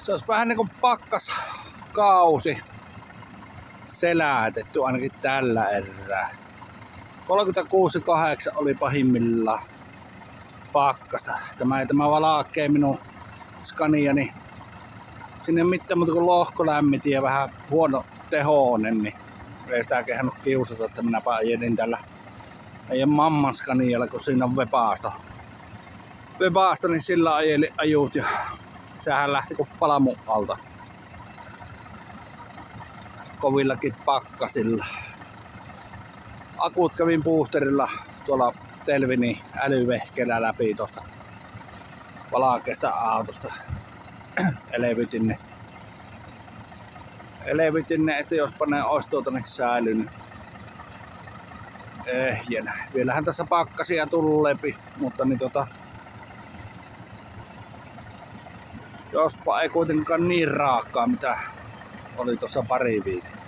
Se olisi vähän niinku pakkaskausi selätetty ainakin tällä erää. 36,8 oli pahimmillaan pakkasta. Tämä valakee minun Scaniani. Sinne ei mitään muuta kuin lohkolämmitin ja vähän huono tehoinen, niin ei sitä kehannut kiusata, että minäpä ajelin tällä meidän mamman Scanialla, kun siinä on vepaasto. Vepaasto, niin sillä ajut ja sehän lähti kuin palamu alta. Kovillakin pakkasilla. Akut kävin boosterilla tuolla Telvinin älyvehkeellä läpi tosta valkeasta autosta. Elevytin ne, että jospa ne olisi niin säilynyt. Ehjänä. Vielähän tässä pakkasia tulleepi, mutta niin jospa ei kuitenkaan niin raakkaa mitä oli tuossa pari viikkoa.